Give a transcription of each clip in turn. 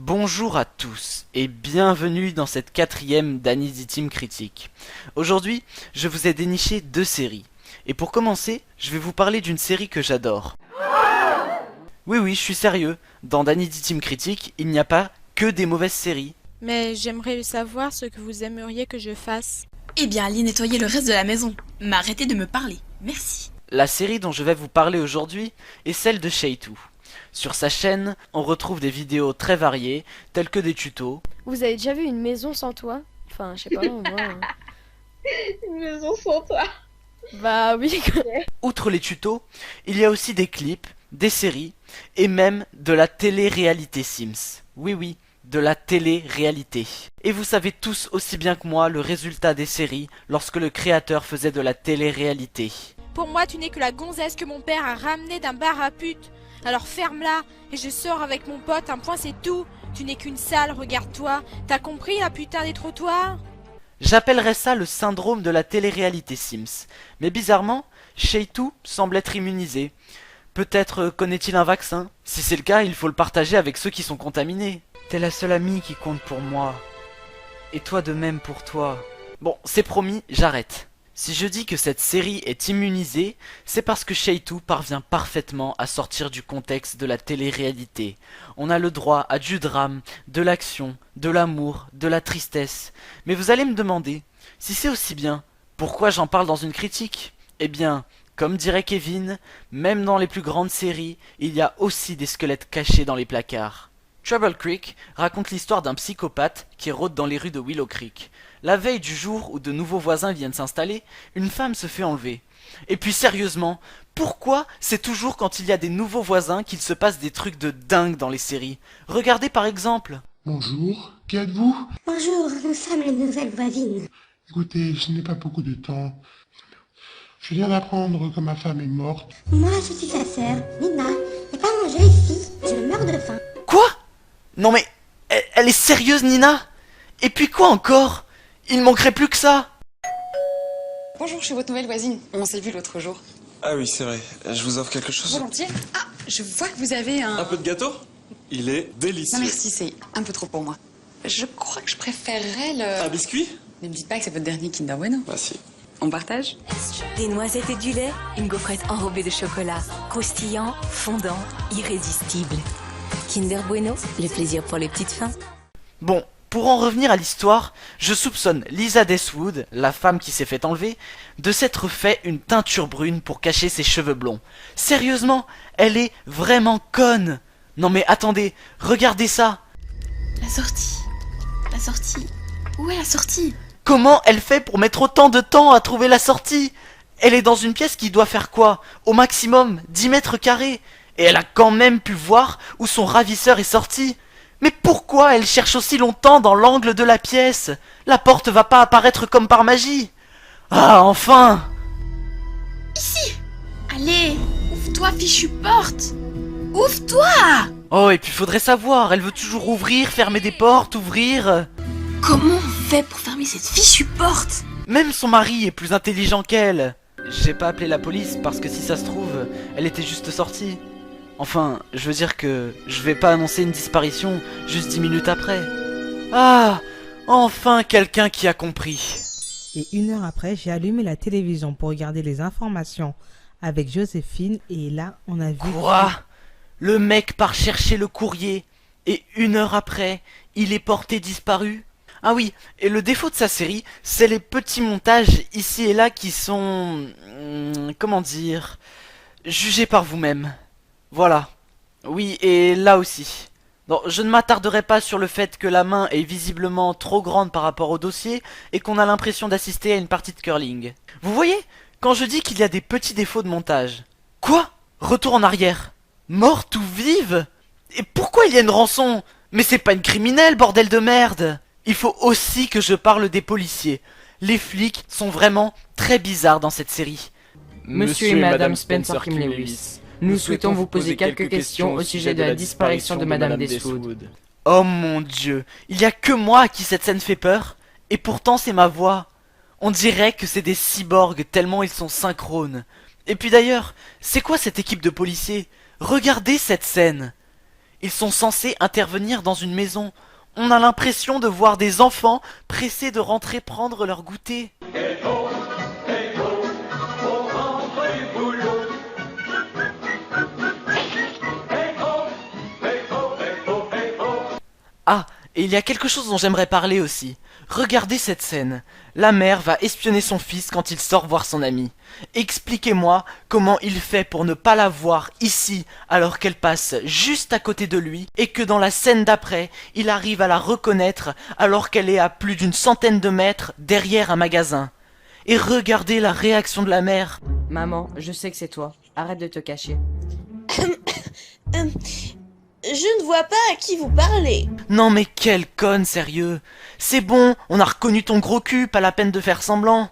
Bonjour à tous et bienvenue dans cette quatrième d'Annecy Team Critique. Aujourd'hui, je vous ai déniché deux séries. Et pour commencer, je vais vous parler d'une série que j'adore. Oui, je suis sérieux. Dans Annecy Team Critique, il n'y a pas que des mauvaises séries. Mais j'aimerais savoir ce que vous aimeriez que je fasse. Eh bien, allez nettoyer le reste de la maison. Mais arrêtez de me parler. Merci. La série dont je vais vous parler aujourd'hui est celle de Shaytu. Sur sa chaîne, on retrouve des vidéos très variées, telles que des tutos. Vous avez déjà vu une maison sans toit? Enfin, je sais pas, moi. Une maison sans toi. Bah oui. Outre les tutos, il y a aussi des clips, des séries, et même de la télé-réalité Sims. Oui, de la télé-réalité. Et vous savez tous aussi bien que moi le résultat des séries lorsque le créateur faisait de la télé-réalité. Pour moi, tu n'es que la gonzesse que mon père a ramenée d'un bar à pute. Alors ferme-la et je sors avec mon pote, un point c'est tout. Tu n'es qu'une sale, regarde-toi. T'as compris la putain des trottoirs? J'appellerais ça le syndrome de la télé-réalité Sims. Mais bizarrement, Shaytu semble être immunisé. Peut-être connaît-il un vaccin? Si c'est le cas, il faut le partager avec ceux qui sont contaminés. T'es la seule amie qui compte pour moi. Et toi de même pour toi. Bon, c'est promis, j'arrête. Si je dis que cette série est immunisée, c'est parce que Shaytu parvient parfaitement à sortir du contexte de la télé-réalité. On a le droit à du drame, de l'action, de l'amour, de la tristesse. Mais vous allez me demander, si c'est aussi bien, pourquoi j'en parle dans une critique? Eh bien, comme dirait Kevin, même dans les plus grandes séries, il y a aussi des squelettes cachés dans les placards. Trouble Creek raconte l'histoire d'un psychopathe qui rôde dans les rues de Willow Creek. La veille du jour où de nouveaux voisins viennent s'installer, une femme se fait enlever. Et puis sérieusement, pourquoi c'est toujours quand il y a des nouveaux voisins qu'il se passe des trucs de dingue dans les séries? Regardez par exemple. Bonjour, qui êtes-vous? Bonjour, nous sommes les nouvelles voisines. Écoutez, je n'ai pas beaucoup de temps. Je viens d'apprendre que ma femme est morte. Moi, je suis sa sœur, Nina. Et pas manger ici, je meurs de faim. Quoi? Non mais, elle est sérieuse Nina? Et puis quoi encore? Il manquerait plus que ça. Bonjour, je suis votre nouvelle voisine. On s'est vu l'autre jour. Ah oui, c'est vrai. Je vous offre quelque chose. Volontiers. Ah, je vois que vous avez Un peu de gâteau? Il est délicieux. Non merci, c'est un peu trop pour moi. Je crois que je préférerais le... Un biscuit? Ne me dites pas que c'est votre dernier Kinder Bueno. Bah si. On partage? Des noisettes et du lait, une gaufrette enrobée de chocolat, croustillant, fondant, irrésistible. Kinder Bueno, le plaisir pour les petites fins. Bon, pour en revenir à l'histoire, je soupçonne Lisa Deswood, la femme qui s'est fait enlever, de s'être fait une teinture brune pour cacher ses cheveux blonds. Sérieusement, elle est vraiment conne. Non mais attendez, regardez ça. La sortie. La sortie. Où est la sortie? Comment elle fait pour mettre autant de temps à trouver la sortie? Elle est dans une pièce qui doit faire quoi? Au maximum 10 mètres carrés. Et elle a quand même pu voir où son ravisseur est sorti. Mais pourquoi elle cherche aussi longtemps dans l'angle de la pièce? La porte va pas apparaître comme par magie. Ah, enfin! Ici. Allez, ouvre-toi, fichue porte. Ouvre-toi. Oh, et puis faudrait savoir, elle veut toujours ouvrir, fermer des portes, ouvrir... Comment on fait pour fermer cette fichue porte? Même son mari est plus intelligent qu'elle. J'ai pas appelé la police parce que si ça se trouve, elle était juste sortie. Enfin, je veux dire que je vais pas annoncer une disparition juste 10 minutes après. Ah, enfin quelqu'un qui a compris. Et 1 heure après, j'ai allumé la télévision pour regarder les informations avec Joséphine et là, on a vu... Quoi? Le mec part chercher le courrier et 1 heure après, il est porté disparu? Ah oui, et le défaut de sa série, c'est les petits montages ici et là qui sont... comment dire... jugés par vous-même. Voilà. Oui, et là aussi. Non, je ne m'attarderai pas sur le fait que la main est visiblement trop grande par rapport au dossier et qu'on a l'impression d'assister à une partie de curling. Vous voyez, quand je dis qu'il y a des petits défauts de montage. Quoi? Retour en arrière. Morte ou vive? Et pourquoi il y a une rançon? Mais c'est pas une criminelle, bordel de merde! Il faut aussi que je parle des policiers. Les flics sont vraiment très bizarres dans cette série. Monsieur et Madame Spencer Kim Lewis, nous souhaitons vous poser quelques questions au sujet de la disparition de Madame Deswood. Oh mon Dieu, il y a que moi à qui cette scène fait peur. Et pourtant c'est ma voix. On dirait que c'est des cyborgs tellement ils sont synchrones. Et puis d'ailleurs, c'est quoi cette équipe de policiers? Regardez cette scène. Ils sont censés intervenir dans une maison. On a l'impression de voir des enfants pressés de rentrer prendre leur goûter. Ah, et il y a quelque chose dont j'aimerais parler aussi. Regardez cette scène. La mère va espionner son fils quand il sort voir son ami. Expliquez-moi comment il fait pour ne pas la voir ici alors qu'elle passe juste à côté de lui et que dans la scène d'après, il arrive à la reconnaître alors qu'elle est à plus d'une centaine de mètres derrière un magasin. Et regardez la réaction de la mère. Maman, je sais que c'est toi. Arrête de te cacher. Je ne vois pas à qui vous parlez. Non mais quelle conne, sérieux. C'est bon, on a reconnu ton gros cul, pas la peine de faire semblant.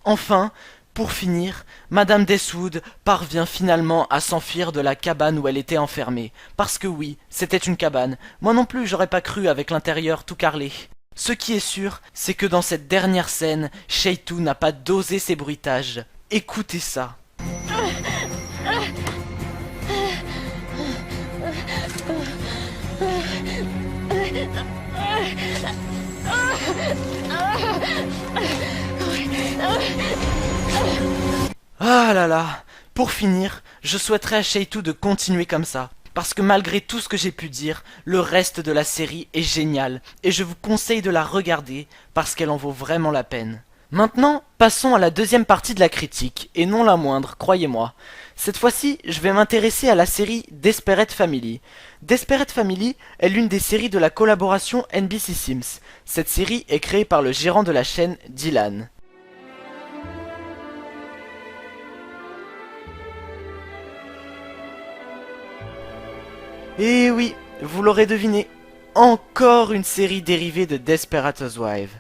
Enfin, pour finir, Madame Dashwood parvient finalement à s'enfuir de la cabane où elle était enfermée. Parce que oui, c'était une cabane. Moi non plus, j'aurais pas cru avec l'intérieur tout carrelé. Ce qui est sûr, c'est que dans cette dernière scène, Cheitou n'a pas dosé ses bruitages. Écoutez ça. Ah là là. Pour finir, je souhaiterais à Cheitou de continuer comme ça. Parce que malgré tout ce que j'ai pu dire, le reste de la série est génial. Et je vous conseille de la regarder parce qu'elle en vaut vraiment la peine. Maintenant, passons à la deuxième partie de la critique, et non la moindre, croyez-moi. Cette fois-ci, je vais m'intéresser à la série Desperate Family. Desperate Family est l'une des séries de la collaboration NBC Sims. Cette série est créée par le gérant de la chaîne, Dylan. Et oui, vous l'aurez deviné, encore une série dérivée de Desperate Housewives.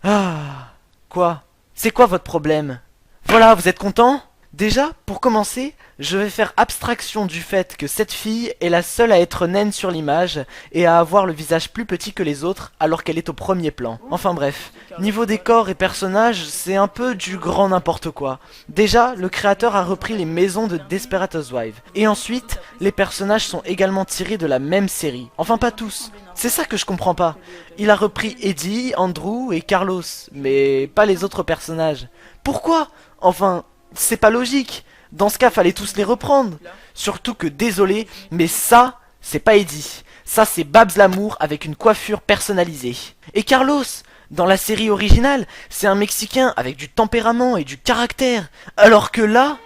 Ah, quoi? C'est quoi votre problème? Voilà, vous êtes content? Déjà, pour commencer, je vais faire abstraction du fait que cette fille est la seule à être naine sur l'image et à avoir le visage plus petit que les autres alors qu'elle est au premier plan. Enfin bref, niveau décor et personnages, c'est un peu du grand n'importe quoi. Déjà, le créateur a repris les maisons de Desperate Housewives. Et ensuite, les personnages sont également tirés de la même série. Enfin pas tous. C'est ça que je comprends pas. Il a repris Eddie, Andrew et Carlos, mais pas les autres personnages. Pourquoi? Enfin... c'est pas logique. Dans ce cas, fallait tous les reprendre. Surtout que, désolé, mais ça, c'est pas Eddie. Ça, c'est Babs Lamour avec une coiffure personnalisée. Et Carlos, dans la série originale, c'est un Mexicain avec du tempérament et du caractère. Alors que là...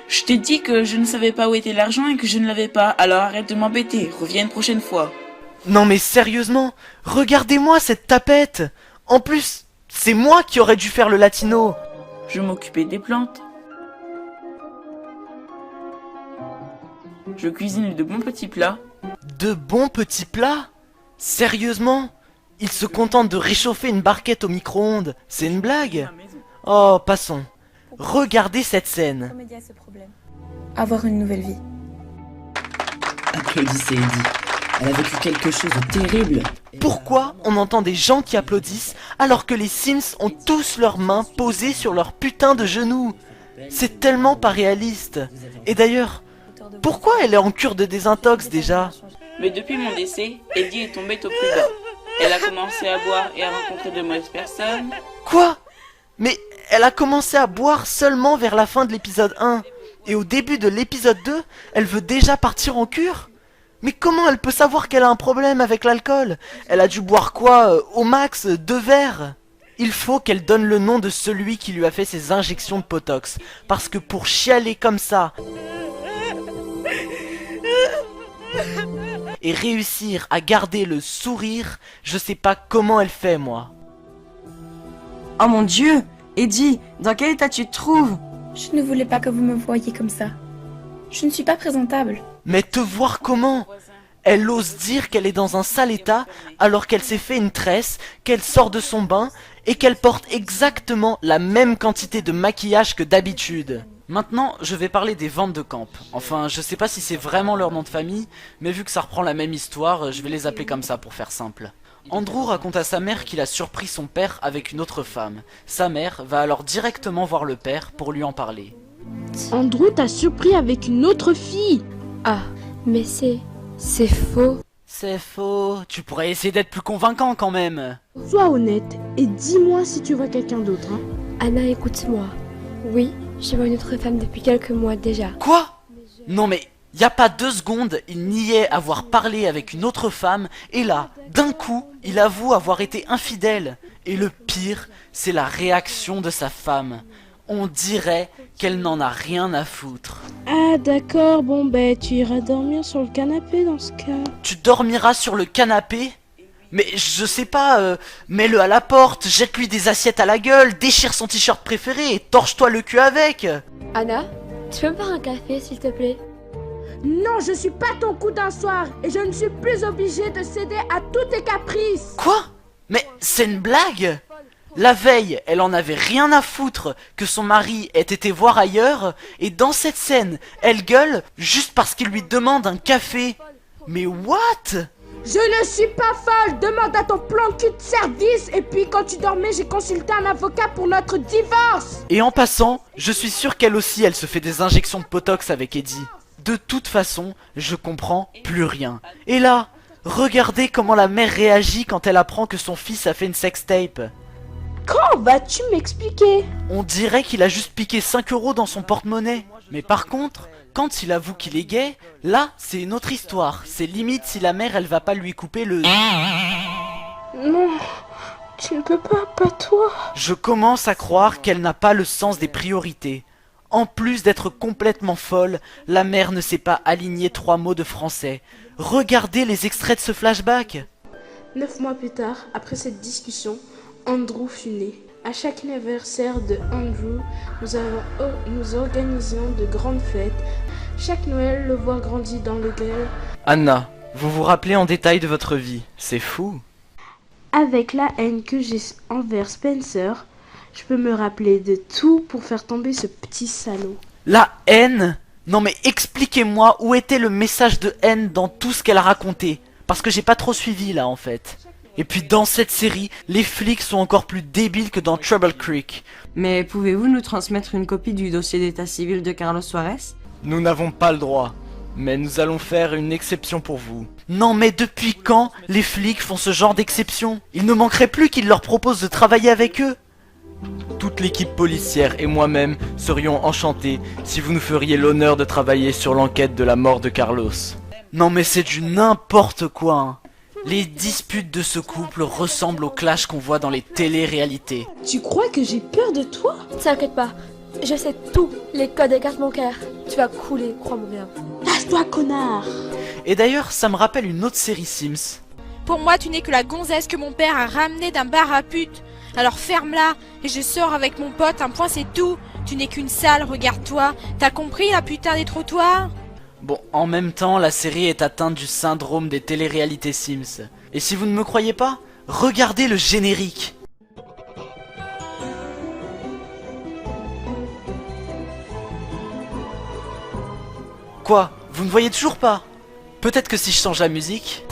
Je t'ai dit que je ne savais pas où était l'argent et que je ne l'avais pas, alors arrête de m'embêter, reviens une prochaine fois. Non mais sérieusement, regardez-moi cette tapette. En plus, c'est moi qui aurais dû faire le latino. Je m'occupais des plantes. Je cuisine de bons petits plats. De bons petits plats? Sérieusement? Il se contente de réchauffer une barquette au micro-ondes. C'est une blague? Oh, passons. Regardez cette scène. Avoir une nouvelle vie. Applaudissez Eddie. Elle a vécu quelque chose de terrible. Pourquoi on entend des gens qui applaudissent alors que les Sims ont tous leurs mains posées sur leurs putains de genoux? C'est tellement pas réaliste. Et d'ailleurs... pourquoi elle est en cure de désintox déjà? Mais depuis mon décès, Eddie est tombée au plus bas. Elle a commencé à boire et à rencontrer de mauvaises personnes. Quoi? Mais elle a commencé à boire seulement vers la fin de l'épisode 1. Et au début de l'épisode 2, elle veut déjà partir en cure? Mais comment elle peut savoir qu'elle a un problème avec l'alcool? Elle a dû boire quoi? Au max 2 verres? Il faut qu'elle donne le nom de celui qui lui a fait ses injections de Botox. Parce que pour chialer comme ça... et réussir à garder le sourire, je sais pas comment elle fait, moi. Oh mon Dieu, Eddie, dans quel état tu te trouves? Je ne voulais pas que vous me voyiez comme ça. Je ne suis pas présentable. Mais te voir comment? Elle ose dire qu'elle est dans un sale état alors qu'elle s'est fait une tresse, qu'elle sort de son bain et qu'elle porte exactement la même quantité de maquillage que d'habitude. Maintenant, je vais parler des Van de Camp. Enfin, je sais pas si c'est vraiment leur nom de famille, mais vu que ça reprend la même histoire, je vais les appeler comme ça pour faire simple. Andrew raconte à sa mère qu'il a surpris son père avec une autre femme. Sa mère va alors directement voir le père pour lui en parler. Andrew t'a surpris avec une autre fille. Ah, mais c'est C'est faux. C'est faux. Tu pourrais essayer d'être plus convaincant quand même. Sois honnête et dis-moi si tu vois quelqu'un d'autre, hein. Anna, écoute-moi. Oui, je vois une autre femme depuis quelques mois déjà. Quoi? Non mais, y a pas 2 secondes, il niait avoir parlé avec une autre femme, et là, d'un coup, il avoue avoir été infidèle. Et le pire, c'est la réaction de sa femme. On dirait qu'elle n'en a rien à foutre. Ah d'accord, bon ben tu iras dormir sur le canapé dans ce cas. Tu dormiras sur le canapé? Mais je sais pas, mets-le à la porte, jette-lui des assiettes à la gueule, déchire son t-shirt préféré et torche-toi le cul avec. Anna, tu peux me faire un café s'il te plaît? Non, je suis pas ton coup d'un soir et je ne suis plus obligée de céder à tous tes caprices. Quoi? Mais c'est une blague? La veille, elle en avait rien à foutre que son mari ait été voir ailleurs, et dans cette scène, elle gueule juste parce qu'il lui demande un café. Mais what? Je ne suis pas folle, demande à ton plan cul de service, et puis quand tu dormais, j'ai consulté un avocat pour notre divorce. Et en passant, je suis sûr qu'elle aussi, elle se fait des injections de Botox avec Eddie. De toute façon, je comprends plus rien. Et là, regardez comment la mère réagit quand elle apprend que son fils a fait une sextape. Quand vas-tu m'expliquer? On dirait qu'il a juste piqué 5 € dans son porte-monnaie. Mais par contre, quand il avoue qu'il est gay, là, c'est une autre histoire. C'est limite si la mère, elle va pas lui couper le... Non, tu ne peux pas toi. Je commence à croire qu'elle n'a pas le sens des priorités. En plus d'être complètement folle, la mère ne sait pas aligner 3 mots de français. Regardez les extraits de ce flashback. 9 mois plus tard, après cette discussion, Andrew fut né. À chaque anniversaire de Andrew, nous organisions de grandes fêtes. Chaque Noël, le voir grandit dans le cœur. Anna, vous vous rappelez en détail de votre vie, c'est fou. Avec la haine que j'ai envers Spencer, je peux me rappeler de tout pour faire tomber ce petit salaud. La haine? Non mais expliquez-moi où était le message de haine dans tout ce qu'elle a raconté. Parce que j'ai pas trop suivi là en fait. Et puis dans cette série, les flics sont encore plus débiles que dans Trouble Creek. Mais pouvez-vous nous transmettre une copie du dossier d'état civil de Carlos Suarez? Nous n'avons pas le droit. Mais nous allons faire une exception pour vous. Non mais depuis quand les flics font ce genre d'exception? Il ne manquerait plus qu'ils leur proposent de travailler avec eux. Toute l'équipe policière et moi-même serions enchantés si vous nous feriez l'honneur de travailler sur l'enquête de la mort de Carlos. Non mais c'est du n'importe quoi hein. Les disputes de ce couple ressemblent aux clashs qu'on voit dans les télé-réalités. Tu crois que j'ai peur de toi? T'inquiète pas, je sais tous les codes des cartes bancaires. Tu vas couler, crois-moi bien. Lâche-toi, connard. Et d'ailleurs, ça me rappelle une autre série Sims. Pour moi, tu n'es que la gonzesse que mon père a ramenée d'un bar à pute. Alors ferme-la, et je sors avec mon pote, un point c'est tout. Tu n'es qu'une sale, regarde-toi. T'as compris la putain des trottoirs? Bon, en même temps, la série est atteinte du syndrome des télé-réalités Sims. Et si vous ne me croyez pas, regardez le générique. Quoi? Vous ne voyez toujours pas? Peut-être que si je change la musique...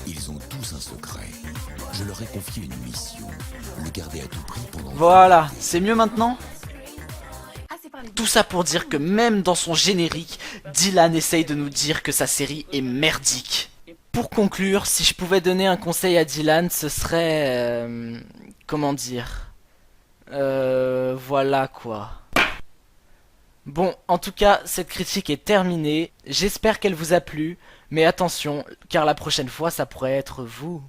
Ils ont tous un secret. Je leur ai confié une mission. Le garder à tout prix pendant... Voilà, c'est mieux maintenant? Tout ça pour dire que même dans son générique, Dylan essaye de nous dire que sa série est merdique. Pour conclure, si je pouvais donner un conseil à Dylan, ce serait... comment dire... voilà quoi. Bon, en tout cas, cette critique est terminée. J'espère qu'elle vous a plu. Mais attention, car la prochaine fois, ça pourrait être vous.